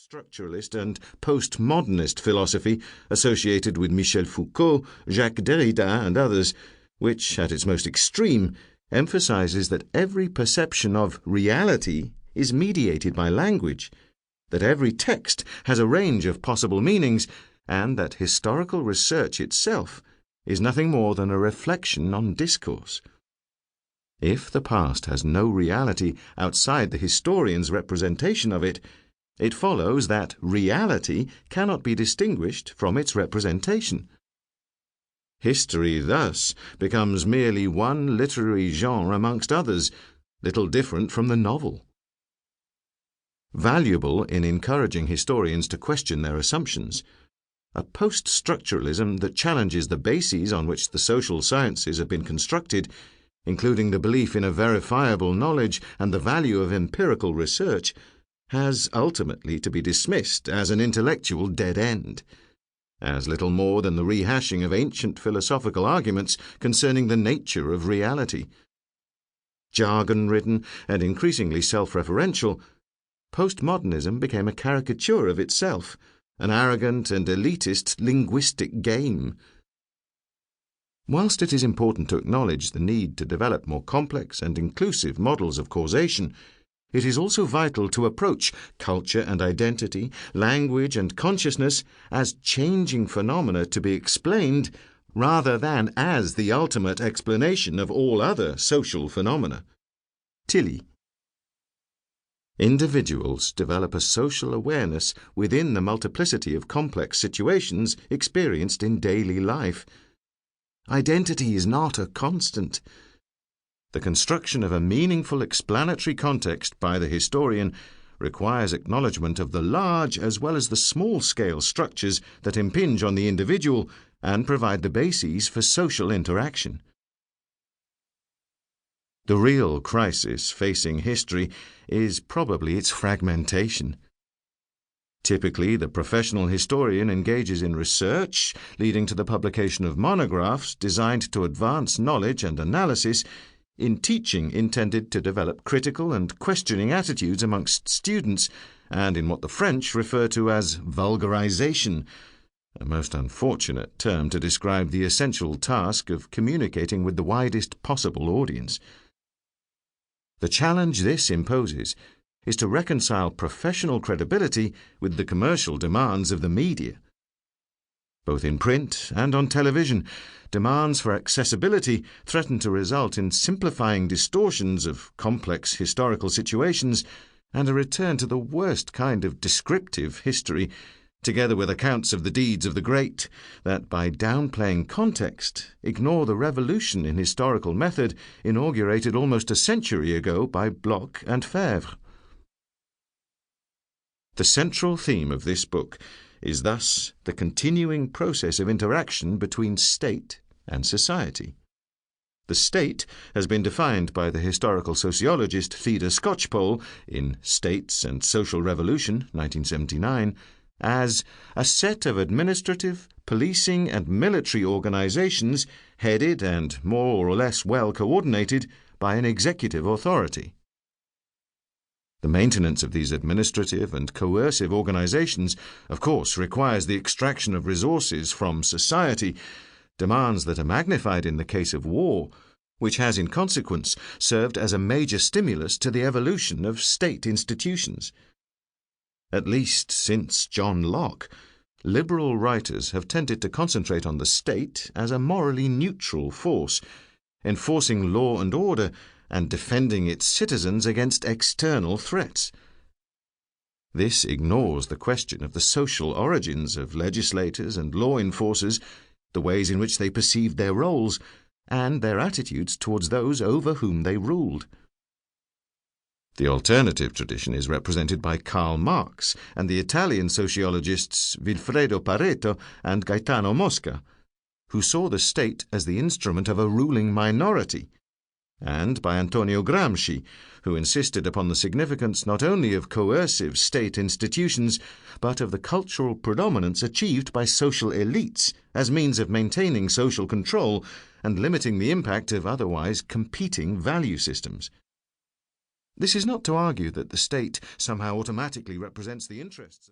Structuralist and postmodernist philosophy associated with Michel Foucault, Jacques Derrida and others, which, at its most extreme, emphasizes that every perception of reality is mediated by language, that every text has a range of possible meanings, and that historical research itself is nothing more than a reflection on discourse. If the past has no reality outside the historian's representation of it, it follows that reality cannot be distinguished from its representation. History thus becomes merely one literary genre amongst others, little different from the novel. Valuable in encouraging historians to question their assumptions, a post-structuralism that challenges the bases on which the social sciences have been constructed, including the belief in a verifiable knowledge and the value of empirical research, has ultimately to be dismissed as an intellectual dead end, as little more than the rehashing of ancient philosophical arguments concerning the nature of reality. Jargon-ridden and increasingly self-referential, postmodernism became a caricature of itself, an arrogant and elitist linguistic game. Whilst it is important to acknowledge the need to develop more complex and inclusive models of causation, it is also vital to approach culture and identity, language and consciousness as changing phenomena to be explained rather than as the ultimate explanation of all other social phenomena. Tilly. Individuals develop a social awareness within the multiplicity of complex situations experienced in daily life. Identity is not a constant. The construction of a meaningful explanatory context by the historian requires acknowledgement of the large as well as the small-scale structures that impinge on the individual and provide the bases for social interaction. The real crisis facing history is probably its fragmentation. Typically, the professional historian engages in research, leading to the publication of monographs designed to advance knowledge and analysis, in teaching intended to develop critical and questioning attitudes amongst students, and in what the French refer to as vulgarization, a most unfortunate term to describe the essential task of communicating with the widest possible audience. The challenge this imposes is to reconcile professional credibility with the commercial demands of the media. Both in print and on television, demands for accessibility threaten to result in simplifying distortions of complex historical situations and a return to the worst kind of descriptive history, together with accounts of the deeds of the great, that by downplaying context ignore the revolution in historical method inaugurated almost a century ago by Bloch and Fèvre. The central theme of this book is thus the continuing process of interaction between state and society. The state has been defined by the historical sociologist Theda Skocpol in States and Social Revolution, 1979, as a set of administrative, policing and military organizations headed and more or less well coordinated by an executive authority. The maintenance of these administrative and coercive organizations, of course, requires the extraction of resources from society, demands that are magnified in the case of war, which has in consequence served as a major stimulus to the evolution of state institutions. At least since John Locke, liberal writers have tended to concentrate on the state as a morally neutral force, enforcing law and order and defending its citizens against external threats. This ignores the question of the social origins of legislators and law enforcers, the ways in which they perceived their roles, and their attitudes towards those over whom they ruled. The alternative tradition is represented by Karl Marx and the Italian sociologists Vilfredo Pareto and Gaetano Mosca, who saw the state as the instrument of a ruling minority, and by Antonio Gramsci, who insisted upon the significance not only of coercive state institutions, but of the cultural predominance achieved by social elites as means of maintaining social control and limiting the impact of otherwise competing value systems. This is not to argue that the state somehow automatically represents the interests of